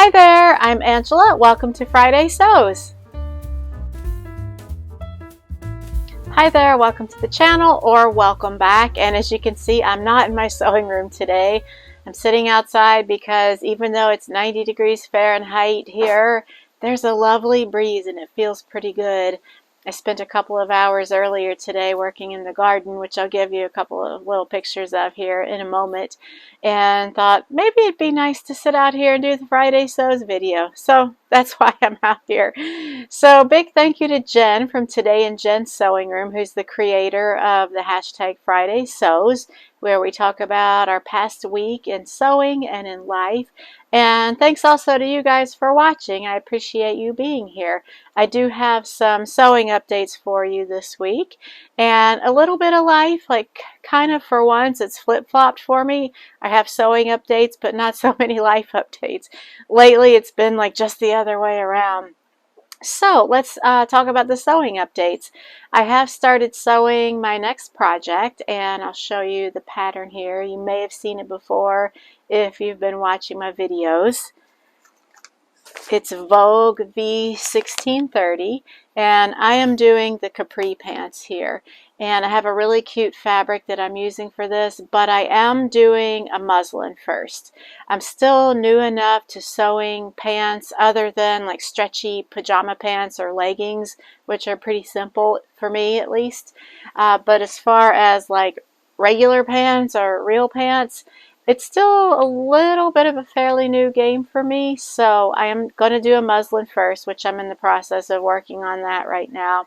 Hi there, I'm Angela. Welcome to Friday Sews. Hi there, welcome to the channel or welcome back. And as you can see, I'm not in my sewing room today. I'm sitting outside because even though it's 90 degrees Fahrenheit here, there's a lovely breeze and it feels pretty good. I spent a couple of hours earlier today working in the garden, which I'll give you a couple of little pictures of here in a moment, and thought maybe it'd be nice to sit out here and do the Friday Sews video. So that's why I'm out here. So big thank you to Jen from Today in Jen's Sewing Room, who's the creator of the hashtag Friday Sews, where we talk about our past week in sewing and in life. And thanks also to you guys for watching. I appreciate you being here. I do have some sewing updates for you this week and a little bit of life, like kind of for once it's flip-flopped for me. I have sewing updates but not so many life updates. Lately it's been like just the other way around. So let's talk about the sewing updates. I have started sewing my next project and I'll show you the pattern here. You may have seen it before if you've been watching my videos. It's Vogue V1630 and I am doing the capri pants here. And I have a really cute fabric that I'm using for this, but I am doing a muslin first. I'm still new enough to sewing pants other than like stretchy pajama pants or leggings, which are pretty simple for me at least. But as far as like regular pants or real pants, it's still a little bit of a fairly new game for me, so I am going to do a muslin first, which I'm in the process of working on that right now.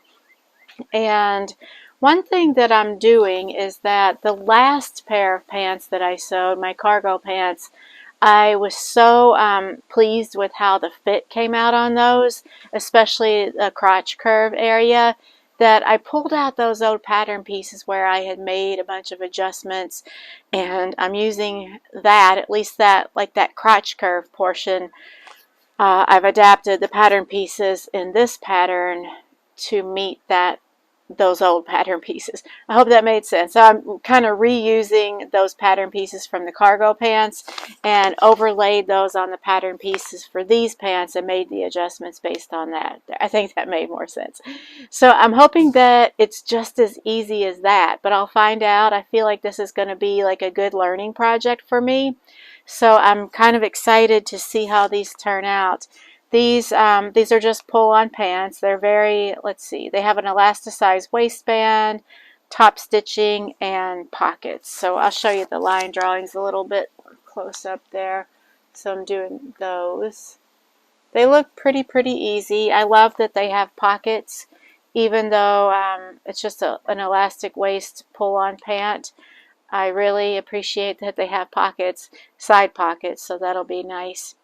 And one thing that I'm doing is that the last pair of pants that I sewed, my cargo pants, I was so pleased with how the fit came out on those, especially the crotch curve area, that I pulled out those old pattern pieces where I had made a bunch of adjustments, and I'm using that, at least that, like that crotch curve portion. I've adapted the pattern pieces in this pattern to meet those old pattern pieces. I hope that made sense. So I'm kind of reusing those pattern pieces from the cargo pants and overlaid those on the pattern pieces for these pants and made the adjustments based on that. I think that made more sense. So I'm hoping that it's just as easy as that, but I'll find out. I feel like this is going to be like a good learning project for me. So I'm kind of excited to see how these turn out. These are just pull-on pants. They're very, let's see, they have an elasticized waistband, top stitching, and pockets. So I'll show you the line drawings a little bit close up there. So I'm doing those. They look pretty easy. I love that they have pockets, even though it's just an elastic waist pull-on pant. I really appreciate that they have pockets, side pockets, so that'll be nice.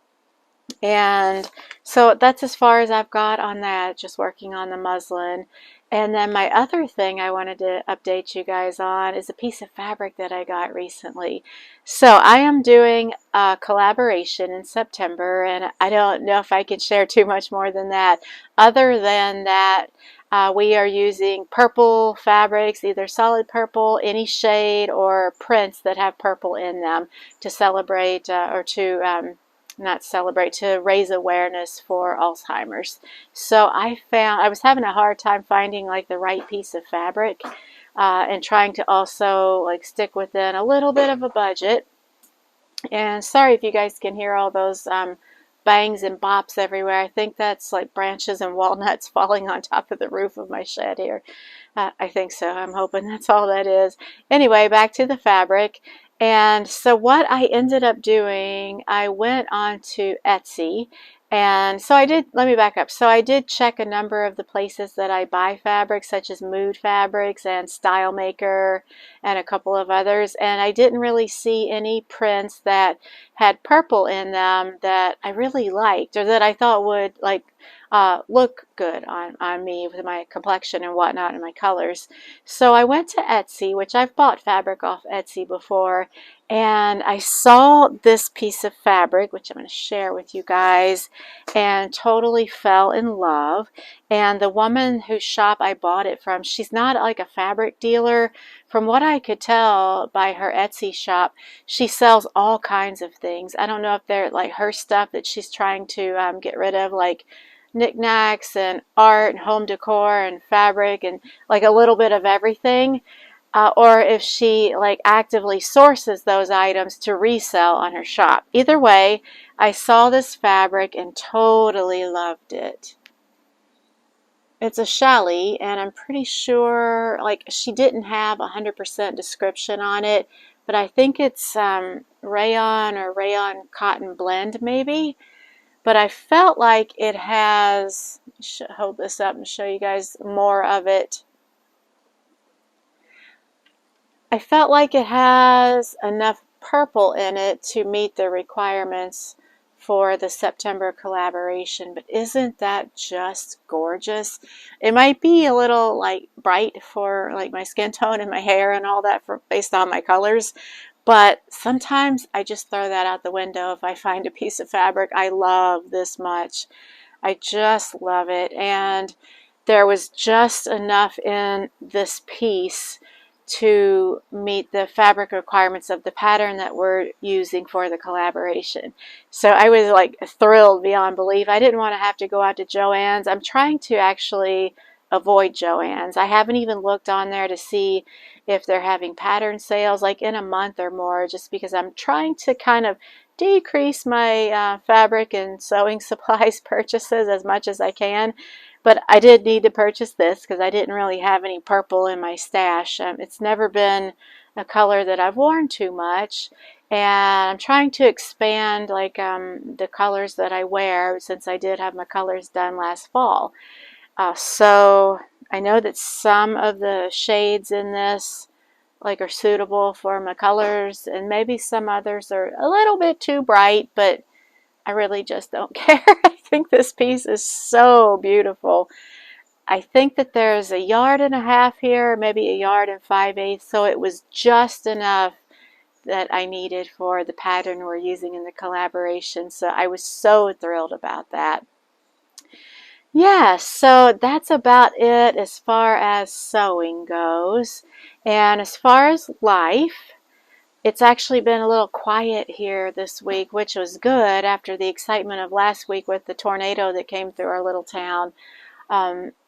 And so that's as far as I've got on that, just working on the muslin. And then my other thing I wanted to update you guys on is a piece of fabric that I got recently. So I am doing a collaboration in September, and I don't know if I can share too much more than that, other than that we are using purple fabrics, either solid purple, any shade, or prints that have purple in them to celebrate or to not celebrate, to raise awareness for Alzheimer's. So I was having a hard time finding like the right piece of fabric and trying to also like stick within a little bit of a budget. And sorry if you guys can hear all those bangs and bops everywhere. I think that's like branches and walnuts falling on top of the roof of my shed here. I think so. I'm hoping that's all that is. Anyway, back to the fabric. And so what I ended up doing, I went on to Etsy, and so I did, let me back up. So I did check a number of the places that I buy fabrics, such as Mood Fabrics and Style Maker and a couple of others, and I didn't really see any prints that had purple in them that I really liked or that I thought would like look good on me with my complexion and whatnot and my colors. So I went to Etsy, which I've bought fabric off Etsy before, and I saw this piece of fabric, which I'm going to share with you guys, and totally fell in love. And the woman whose shop I bought it from, she's not like a fabric dealer. From what I could tell by her Etsy shop, she sells all kinds of things. I don't know if they're like her stuff that she's trying to get rid of, like knickknacks and art and home decor and fabric and like a little bit of everything, or if she like actively sources those items to resell on her shop. Either way, I saw this fabric and totally loved it. It's a challis, and I'm pretty sure like she didn't have 100% description on it, but I think it's rayon or rayon cotton blend maybe. But I felt like it has, I should hold this up and show you guys more of it. I felt like it has enough purple in it to meet the requirements for the September collaboration, but isn't that just gorgeous? It might be a little like bright for like my skin tone and my hair and all that based on my colors, but sometimes I just throw that out the window if I find a piece of fabric I love this much. I just love it, and there was just enough in this piece to meet the fabric requirements of the pattern that we're using for the collaboration. So I was like thrilled beyond belief. I didn't want to have to go out to Joann's. I'm trying to actually avoid Joann's. I haven't even looked on there to see if they're having pattern sales like in a month or more, just because I'm trying to kind of decrease my fabric and sewing supplies purchases as much as I can. But I did need to purchase this because I didn't really have any purple in my stash. It's never been a color that I've worn too much, and I'm trying to expand like the colors that I wear since I did have my colors done last fall. So I know that some of the shades in this like are suitable for my colors, and maybe some others are a little bit too bright, but I really just don't care. I think this piece is so beautiful. I think that there's a yard and a half here, maybe a yard and 5/8, so it was just enough that I needed for the pattern we're using in the collaboration. So I was so thrilled about that. Yeah, so that's about it as far as sewing goes. And as far as life, it's actually been a little quiet here this week, which was good after the excitement of last week with the tornado that came through our little town.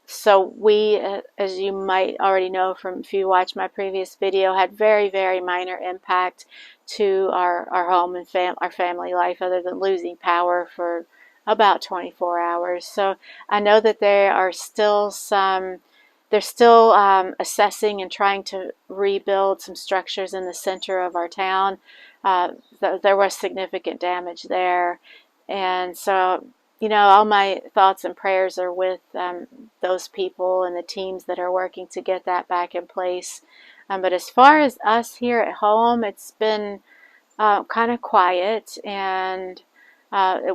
So we, as you might already know from if you watched my previous video, had very, very minor impact to our home and our family life other than losing power for about 24 hours. So I know that there are still they're still assessing and trying to rebuild some structures in the center of our town. There was significant damage there. And so, you know, all my thoughts and prayers are with those people and the teams that are working to get that back in place. But as far as us here at home, it's been kind of quiet, and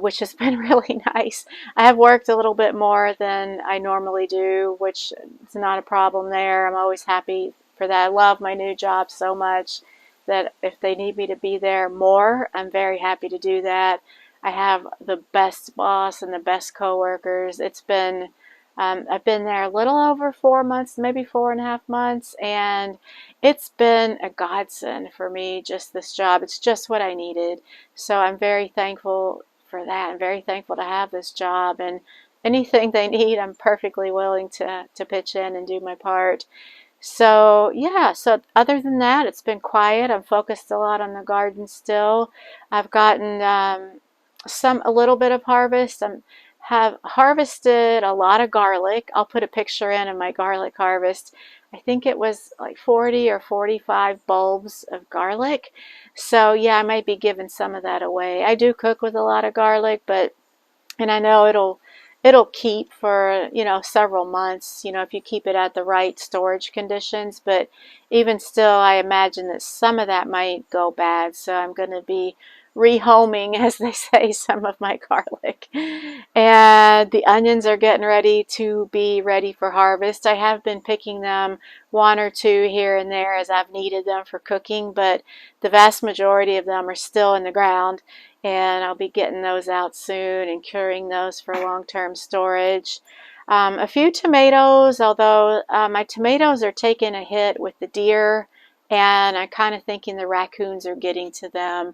which has been really nice. I have worked a little bit more than I normally do, which is not a problem there. I'm always happy for that. I love my new job so much that if they need me to be there more, I'm very happy to do that. I have the best boss and the best coworkers. I've been there a little over 4 months, maybe 4.5 months, and it's been a godsend for me, just this job. It's just what I needed. So I'm very thankful for that. I'm very thankful to have this job, and anything they need, I'm perfectly willing to pitch in and do my part. So yeah, so other than that, it's been quiet. I'm focused a lot on the garden still. I've gotten a little bit of harvest. I have harvested a lot of garlic. I'll put a picture in of my garlic harvest. I think it was like 40 or 45 bulbs of garlic. So yeah, I might be giving some of that away. I do cook with a lot of garlic, and I know it'll keep for, you know, several months, you know, if you keep it at the right storage conditions. But even still, I imagine that some of that might go bad. So I'm going to be rehoming, as they say, some of my garlic. And the onions are getting ready to be ready for harvest. I have been picking them one or two here and there as I've needed them for cooking, but the vast majority of them are still in the ground, and I'll be getting those out soon and curing those for long-term storage. A few tomatoes, although my tomatoes are taking a hit with the deer, and I'm kind of thinking the raccoons are getting to them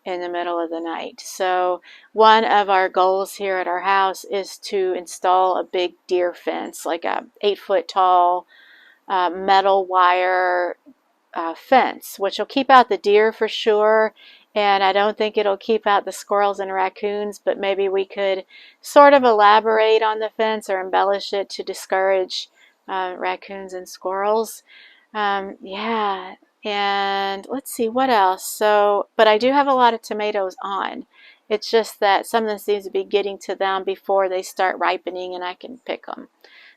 in the middle of the night. So one of our goals here at our house is to install a big deer fence, like a 8-foot tall metal wire fence, which will keep out the deer for sure. And I don't think it'll keep out the squirrels and raccoons, but maybe we could sort of elaborate on the fence or embellish it to discourage raccoons and squirrels. Yeah, and let's see what else. So, but I do have a lot of tomatoes on. It's just that something seems to be getting to them before they start ripening and I can pick them.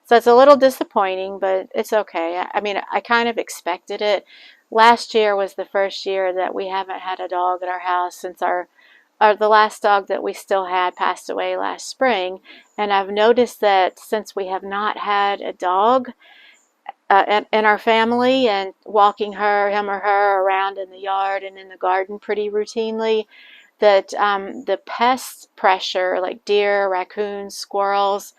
So it's a little disappointing, but it's okay. I mean, I kind of expected it. Last year was the first year that we haven't had a dog at our house since the last dog that we still had passed away last spring. And I've noticed that since we have not had a dog in our family and walking him or her around in the yard and in the garden pretty routinely, that the pest pressure, like deer, raccoons, squirrels,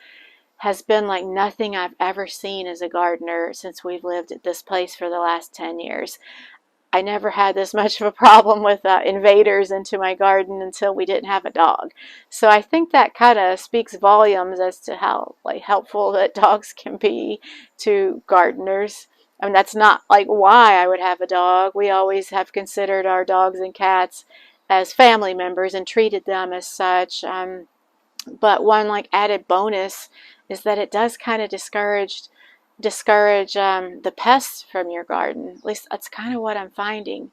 has been like nothing I've ever seen as a gardener since we've lived at this place for the last 10 years. I never had this much of a problem with invaders into my garden until we didn't have a dog. So I think that kind of speaks volumes as to how like helpful that dogs can be to gardeners. I mean, that's not like why I would have a dog. We always have considered our dogs and cats as family members and treated them as such. But one like added bonus is that it does kind of discourage the pests from your garden. At least that's kind of what I'm finding.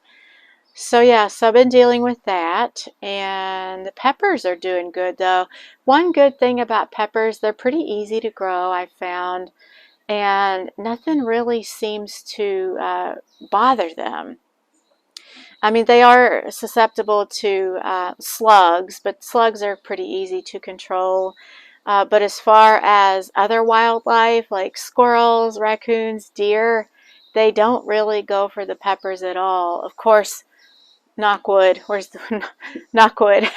So yeah, so I've been dealing with that, and the peppers are doing good though. One good thing about peppers, they're pretty easy to grow, I found, and nothing really seems to bother them. I mean, they are susceptible to slugs, but slugs are pretty easy to control. But as far as other wildlife like squirrels, raccoons, deer, they don't really go for the peppers at all. Of course, knock wood. Where's the knock wood?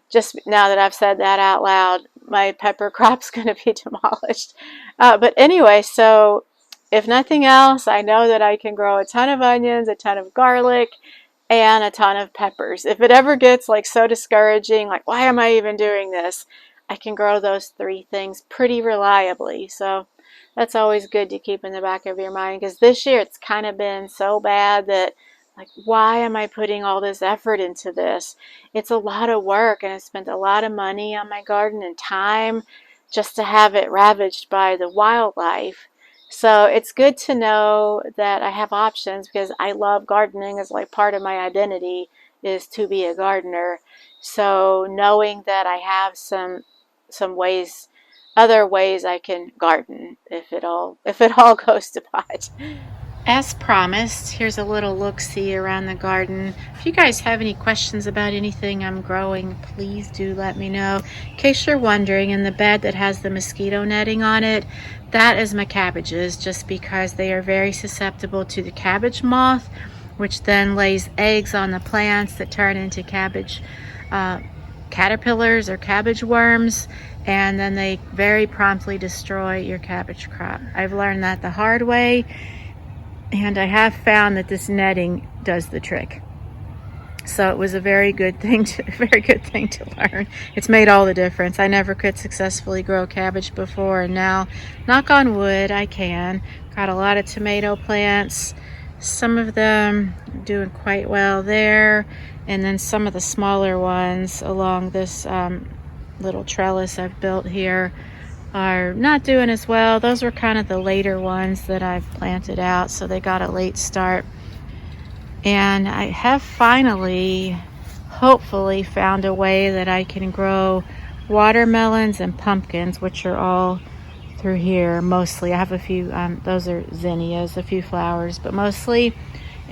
Just now that I've said that out loud, my pepper crop's going to be demolished. But anyway, so if nothing else, I know that I can grow a ton of onions, a ton of garlic, and a ton of peppers. If it ever gets like so discouraging, like why am I even doing this? I can grow those three things pretty reliably. So that's always good to keep in the back of your mind, because this year it's kind of been so bad that like, why am I putting all this effort into this? It's a lot of work, and I spent a lot of money on my garden and time just to have it ravaged by the wildlife. So it's good to know that I have options, because I love gardening. As like part of my identity is to be a gardener. So knowing that I have some ways, other ways I can garden if it all goes to pot. As promised, here's a little look-see around the garden. If you guys have any questions about anything I'm growing, please do let me know. In case you're wondering, in the bed that has the mosquito netting on it, that is my cabbages, just because they are very susceptible to the cabbage moth, which then lays eggs on the plants that turn into cabbage caterpillars or cabbage worms, and then they very promptly destroy your cabbage crop. I've learned that the hard way, and I have found that this netting does the trick. So it was a very good thing to learn. It's made all the difference. I never could successfully grow cabbage before, and now, knock on wood, I can. Got a lot of tomato plants. Some of them are doing quite well there, and then some of the smaller ones along this little trellis I've built here are not doing as well. Those were kind of the later ones that I've planted out, so they got a late start. And I have finally, hopefully, found a way that I can grow watermelons and pumpkins, which are all through here mostly. I have a few, those are zinnias, a few flowers, but mostly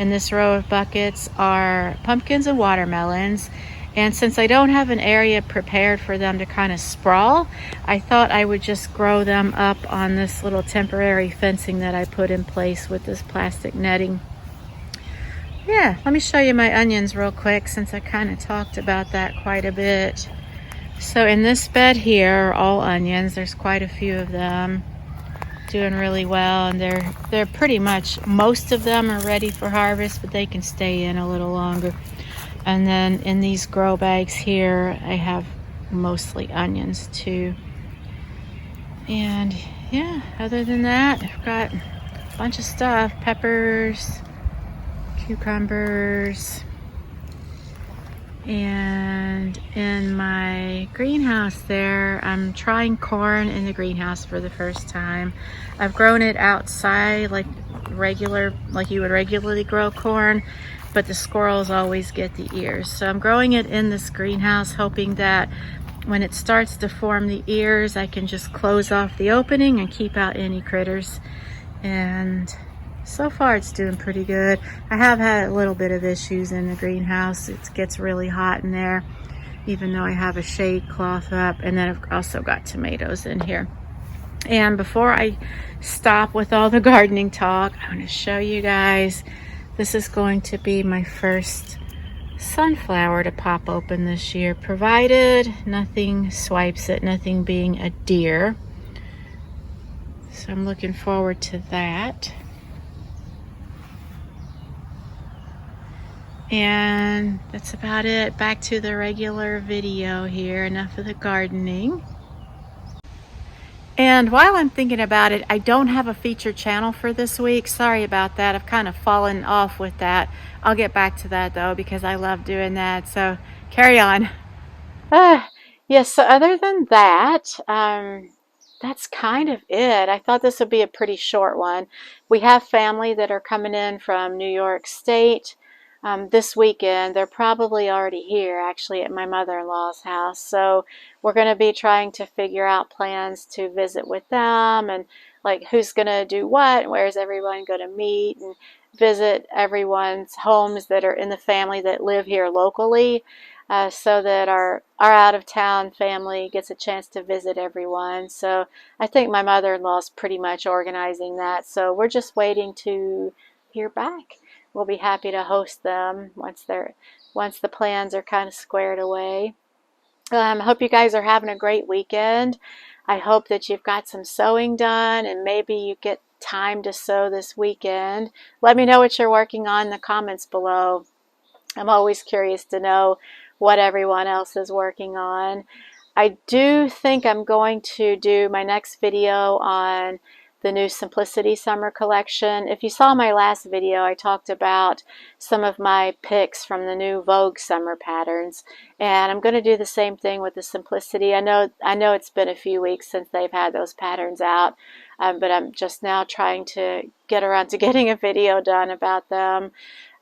in this row of buckets are pumpkins and watermelons. And since I don't have an area prepared for them to kind of sprawl, I thought I would just grow them up on this little temporary fencing that I put in place with this plastic netting. Yeah, let me show you my onions real quick since I kind of talked about that quite a bit. So in this bed here are all onions. There's quite a few of them. Doing really well, and they're pretty much, most of them are ready for harvest, but they can stay in a little longer. And then in these grow bags here, I have mostly onions too. And yeah, other than that, I've got a bunch of stuff. Peppers, cucumbers. And in my greenhouse there, I'm trying corn in the greenhouse for the first time. I've grown it outside like you would regularly grow corn, but the squirrels always get the ears. So I'm growing it in this greenhouse, hoping that when it starts to form the ears, I can just close off the opening and keep out any critters. And so far it's doing pretty good. I have had a little bit of issues in the greenhouse. It gets really hot in there, even though I have a shade cloth up. And then I've also got tomatoes in here. And before I stop with all the gardening talk, I want to show you guys, this is going to be my first sunflower to pop open this year, provided nothing swipes it, nothing being a deer. So I'm looking forward to that. And that's about it. Back to the regular video here. Enough of the gardening. And while I'm thinking about it, I don't have a featured channel for this week. Sorry about that. I've kind of fallen off with that. I'll get back to that though, because I love doing that. So carry on. Yes, so other than that, that's kind of it. I thought this would be a pretty short one. We have family that are coming in from New York State this weekend. They're probably already here, actually, at my mother-in-law's house. So we're going to be trying to figure out plans to visit with them, and like who's going to do what, and where's everyone going to meet, and visit everyone's homes that are in the family that live here locally, so that our out-of-town family gets a chance to visit everyone. So I think my mother-in-law's pretty much organizing that. So we're just waiting to hear back. We'll be happy to host them once the plans are kind of squared away. I hope you guys are having a great weekend. I hope that you've got some sewing done, and maybe you get time to sew this weekend. Let me know what you're working on in the comments below. I'm always curious to know what everyone else is working on. I do think I'm going to do my next video on the new Simplicity Summer Collection. If you saw my last video, I talked about some of my picks from the new Vogue summer patterns, and I'm going to do the same thing with the Simplicity. I know it's been a few weeks since they've had those patterns out, but I'm just now trying to get around to getting a video done about them.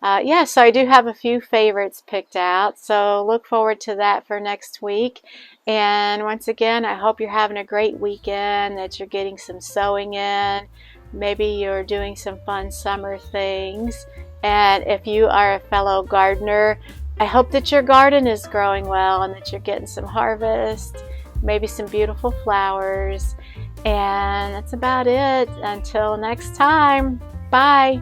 Yeah, so I do have a few favorites picked out, so look forward to that for next week. And once again, I hope you're having a great weekend, that you're getting some sewing in. Maybe you're doing some fun summer things. And if you are a fellow gardener, I hope that your garden is growing well and that you're getting some harvest, maybe some beautiful flowers. And that's about it. Until next time, bye.